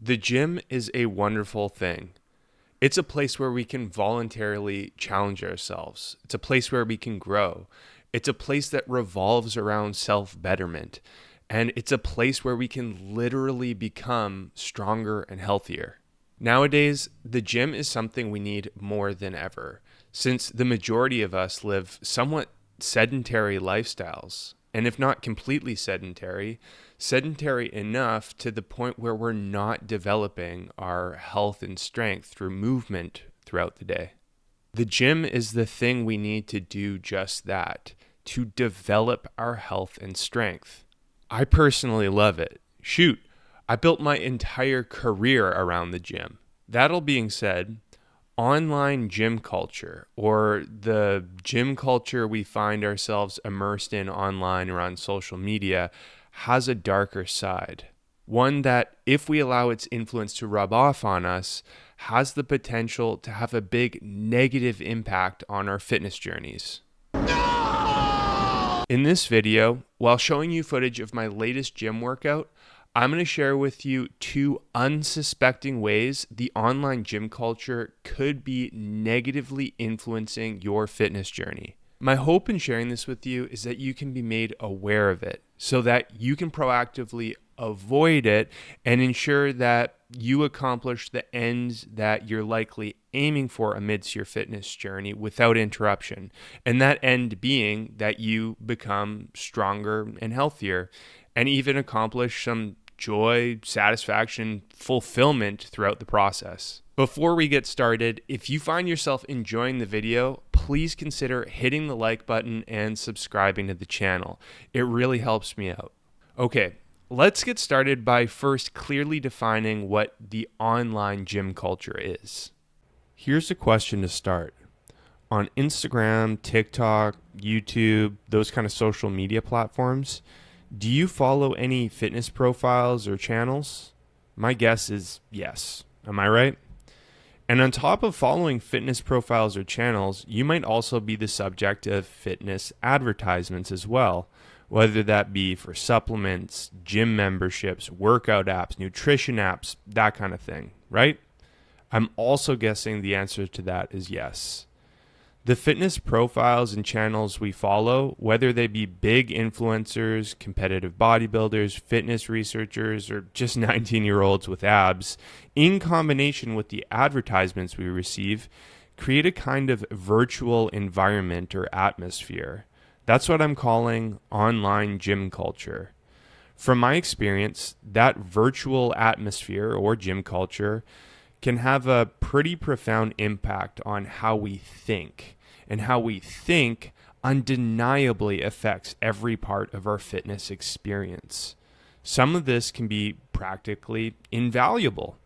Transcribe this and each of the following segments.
The gym is a wonderful thing. It's a place where we can voluntarily challenge ourselves. It's a place where we can grow. It's a place that revolves around self-betterment. And it's a place where we can literally become stronger and healthier. Nowadays, the gym is something we need more than ever, since the majority of us live somewhat sedentary lifestyles. And if not completely sedentary enough to the point where we're not developing our health and strength through movement throughout the day. The gym is the thing we need to do just that, to develop our health and strength. I personally love it. Shoot, I built my entire career around the gym. That all being said, online gym culture, or the gym culture we find ourselves immersed in online or on social media, has a darker side. One that, if we allow its influence to rub off on us, has the potential to have a big negative impact on our fitness journeys. No! In this video, while showing you footage of my latest gym workout, I'm going to share with you 2 unsuspecting ways the online gym culture could be negatively influencing your fitness journey. My hope in sharing this with you is that you can be made aware of it so that you can proactively avoid it and ensure that you accomplish the ends that you're likely aiming for amidst your fitness journey without interruption. And that end being that you become stronger and healthier and even accomplish some joy, satisfaction, fulfillment throughout the process. Before we get started, if you find yourself enjoying the video, please consider hitting the like button and subscribing to the channel. It really helps me out. Okay, let's get started by first clearly defining what the online gym culture is. Here's a question to start. On Instagram, TikTok, YouTube, those kind of social media platforms, do you follow any fitness profiles or channels? My guess is yes. Am I right? And on top of following fitness profiles or channels, you might also be the subject of fitness advertisements as well, whether that be for supplements, gym memberships, workout apps, nutrition apps, that kind of thing, right? I'm also guessing the answer to that is yes. The fitness profiles and channels we follow, whether they be big influencers, competitive bodybuilders, fitness researchers, or just 19-year-olds with abs, in combination with the advertisements we receive, create a kind of virtual environment or atmosphere. That's what I'm calling online gym culture. From my experience, that virtual atmosphere or gym culture can have a pretty profound impact on how we think. And how we think undeniably affects every part of our fitness experience. Some of this can be practically invaluable.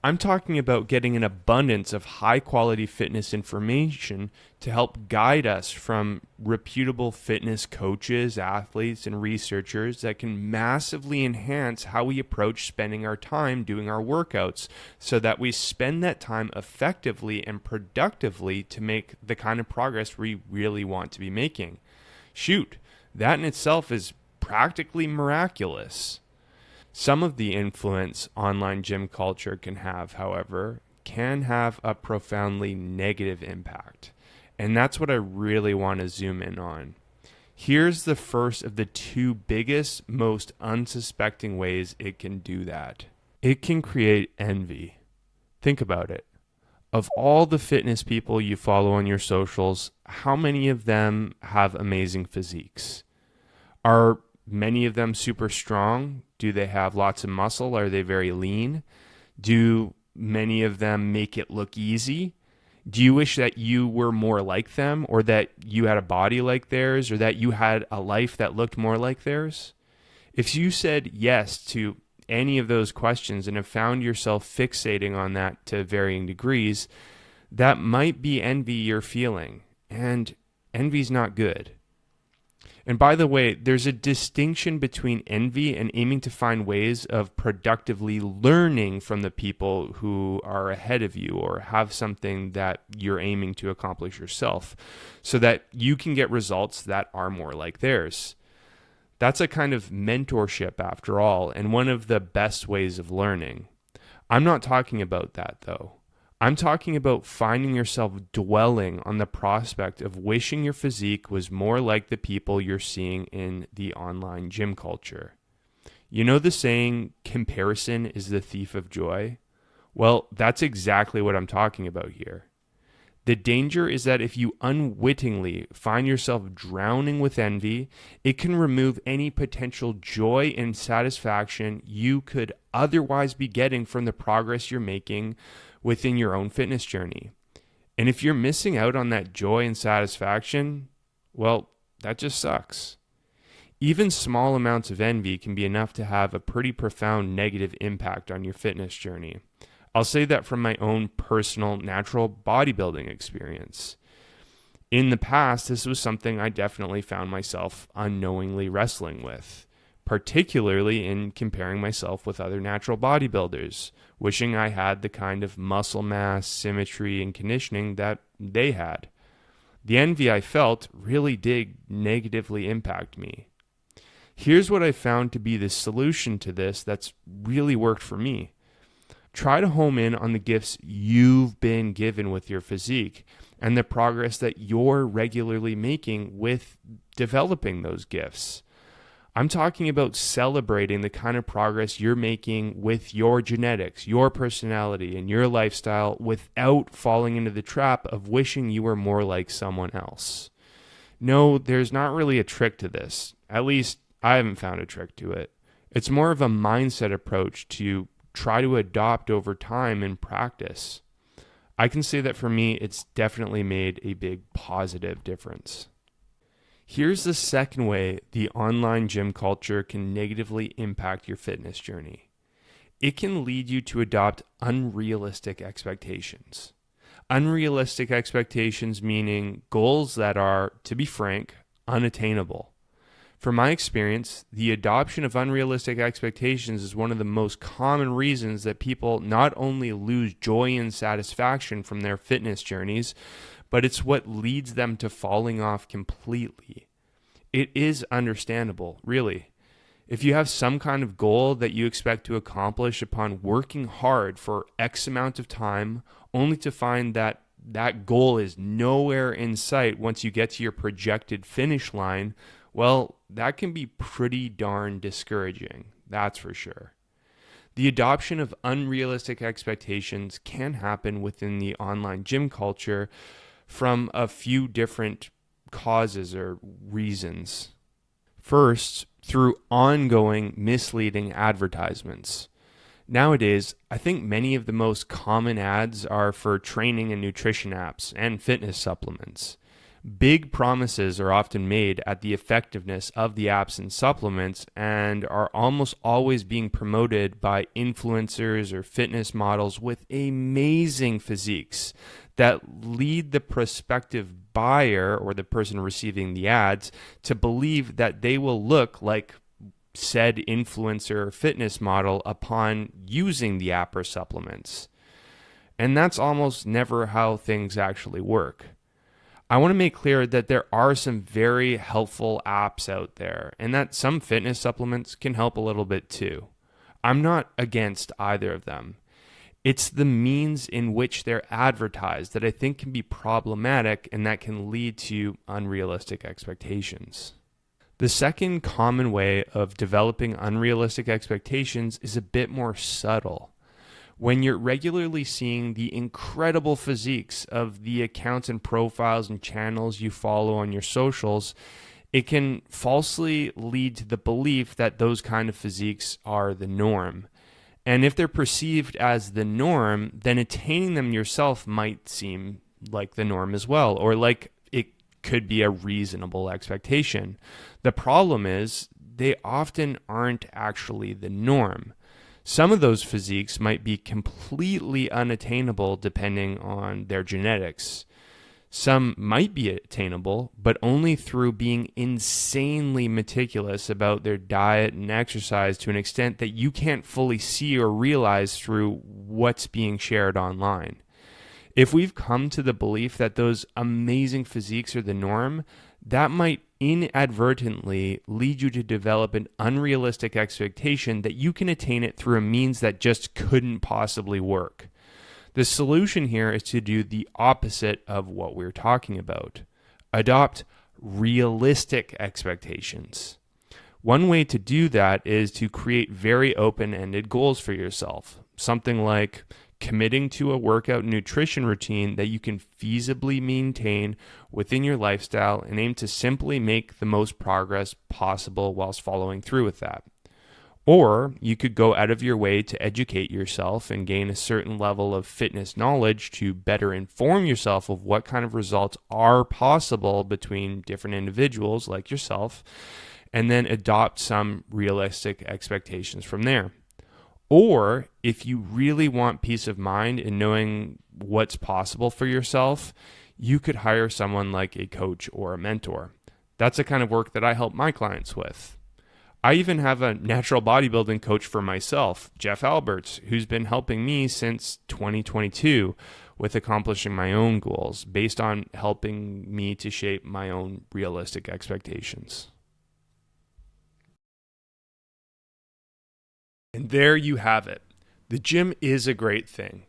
I'm talking about getting an abundance of high-quality fitness information to help guide us from reputable fitness coaches, athletes, and researchers that can massively enhance how we approach spending our time doing our workouts so that we spend that time effectively and productively to make the kind of progress we really want to be making. Shoot, that in itself is practically miraculous. Some of the influence online gym culture can have, however, can have a profoundly negative impact. And that's what I really want to zoom in on. Here's the first of the 2 biggest, most unsuspecting ways it can do that. It can create envy. Think about it. Of all the fitness people you follow on your socials, how many of them have amazing physiques? Are many of them super strong? Do they have lots of muscle? Are they very lean? Do many of them make it look easy? Do you wish that you were more like them, or that you had a body like theirs, or that you had a life that looked more like theirs? If you said yes to any of those questions and have found yourself fixating on that to varying degrees, that might be envy you're feeling, and envy's not good. And by the way, there's a distinction between envy and aiming to find ways of productively learning from the people who are ahead of you or have something that you're aiming to accomplish yourself so that you can get results that are more like theirs. That's a kind of mentorship after all, and one of the best ways of learning. I'm not talking about that though. I'm talking about finding yourself dwelling on the prospect of wishing your physique was more like the people you're seeing in the online gym culture. You know the saying, comparison is the thief of joy? Well, that's exactly what I'm talking about here. The danger is that if you unwittingly find yourself drowning with envy, it can remove any potential joy and satisfaction you could otherwise be getting from the progress you're making within your own fitness journey. And if you're missing out on that joy and satisfaction, well, that just sucks. Even small amounts of envy can be enough to have a pretty profound negative impact on your fitness journey. I'll say that from my own personal natural bodybuilding experience. In the past, this was something I definitely found myself unknowingly wrestling with, particularly in comparing myself with other natural bodybuilders, wishing I had the kind of muscle mass, symmetry, and conditioning that they had. The envy I felt really did negatively impact me. Here's what I found to be the solution to this that's really worked for me. Try to home in on the gifts you've been given with your physique and the progress that you're regularly making with developing those gifts. I'm talking about celebrating the kind of progress you're making with your genetics, your personality, and your lifestyle without falling into the trap of wishing you were more like someone else. No, there's not really a trick to this. At least I haven't found a trick to it. It's more of a mindset approach to try to adopt over time and practice. I can say that for me, it's definitely made a big positive difference. Here's the second way the online gym culture can negatively impact your fitness journey. It can lead you to adopt unrealistic expectations. Unrealistic expectations meaning goals that are, to be frank, unattainable. From my experience, the adoption of unrealistic expectations is one of the most common reasons that people not only lose joy and satisfaction from their fitness journeys, but it's what leads them to falling off completely. It is understandable, really. If you have some kind of goal that you expect to accomplish upon working hard for X amount of time, only to find that that goal is nowhere in sight once you get to your projected finish line, well, that can be pretty darn discouraging, that's for sure. The adoption of unrealistic expectations can happen within the online gym culture from a few different causes or reasons. First, through ongoing misleading advertisements. Nowadays, I think many of the most common ads are for training and nutrition apps and fitness supplements. Big promises are often made at the effectiveness of the apps and supplements and are almost always being promoted by influencers or fitness models with amazing physiques that lead the prospective buyer or the person receiving the ads to believe that they will look like said influencer or fitness model upon using the app or supplements. And that's almost never how things actually work. I want to make clear that there are some very helpful apps out there and that some fitness supplements can help a little bit too. I'm not against either of them. It's the means in which they're advertised that I think can be problematic and that can lead to unrealistic expectations. The second common way of developing unrealistic expectations is a bit more subtle. When you're regularly seeing the incredible physiques of the accounts and profiles and channels you follow on your socials, it can falsely lead to the belief that those kind of physiques are the norm. And if they're perceived as the norm, then attaining them yourself might seem like the norm as well, or like it could be a reasonable expectation. The problem is they often aren't actually the norm. Some of those physiques might be completely unattainable depending on their genetics. Some might be attainable, but only through being insanely meticulous about their diet and exercise to an extent that you can't fully see or realize through what's being shared online. If we've come to the belief that those amazing physiques are the norm, that might inadvertently lead you to develop an unrealistic expectation that you can attain it through a means that just couldn't possibly work. The solution here is to do the opposite of what we're talking about. Adopt realistic expectations. One way to do that is to create very open-ended goals for yourself. Something like committing to a workout nutrition routine that you can feasibly maintain within your lifestyle and aim to simply make the most progress possible whilst following through with that. Or you could go out of your way to educate yourself and gain a certain level of fitness knowledge to better inform yourself of what kind of results are possible between different individuals like yourself, and then adopt some realistic expectations from there. Or if you really want peace of mind in knowing what's possible for yourself, you could hire someone like a coach or a mentor. That's the kind of work that I help my clients with. I even have a natural bodybuilding coach for myself, Jeff Alberts, who's been helping me since 2022 with accomplishing my own goals based on helping me to shape my own realistic expectations. And there you have it. The gym is a great thing.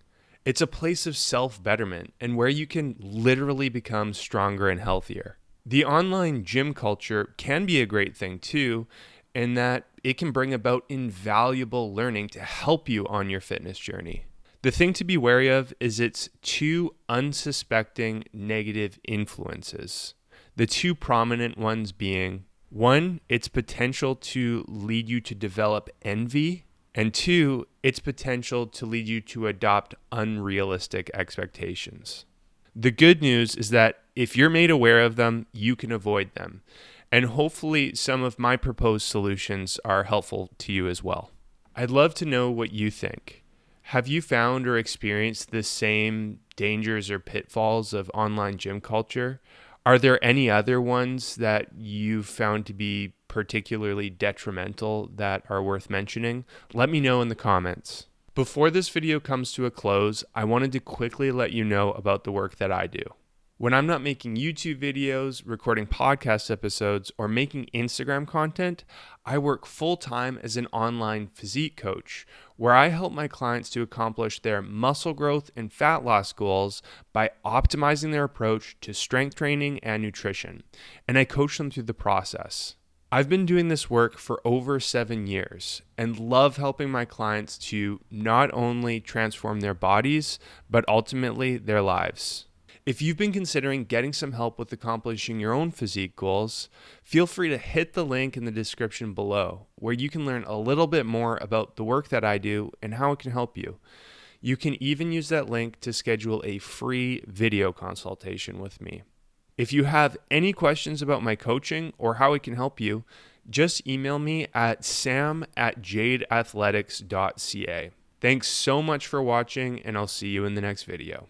It's a place of self-betterment and where you can literally become stronger and healthier. The online gym culture can be a great thing too, in that it can bring about invaluable learning to help you on your fitness journey. The thing to be wary of is its two unsuspecting negative influences. The two prominent ones being, one, its potential to lead you to develop envy, and two, its potential to lead you to adopt unrealistic expectations. The good news is that if you're made aware of them, you can avoid them. And hopefully some of my proposed solutions are helpful to you as well. I'd love to know what you think. Have you found or experienced the same dangers or pitfalls of online gym culture? Are there any other ones that you've found to be particularly detrimental that are worth mentioning? Let me know in the comments. Before this video comes to a close, I wanted to quickly let you know about the work that I do. When I'm not making YouTube videos, recording podcast episodes, or making Instagram content, I work full-time as an online physique coach, where I help my clients to accomplish their muscle growth and fat loss goals by optimizing their approach to strength training and nutrition, and I coach them through the process. I've been doing this work for over 7 years and love helping my clients to not only transform their bodies, but ultimately their lives. If you've been considering getting some help with accomplishing your own physique goals, feel free to hit the link in the description below, where you can learn a little bit more about the work that I do and how it can help you. You can even use that link to schedule a free video consultation with me. If you have any questions about my coaching or how it can help you, just email me at sam@jadeathletics.ca. Thanks so much for watching, and I'll see you in the next video.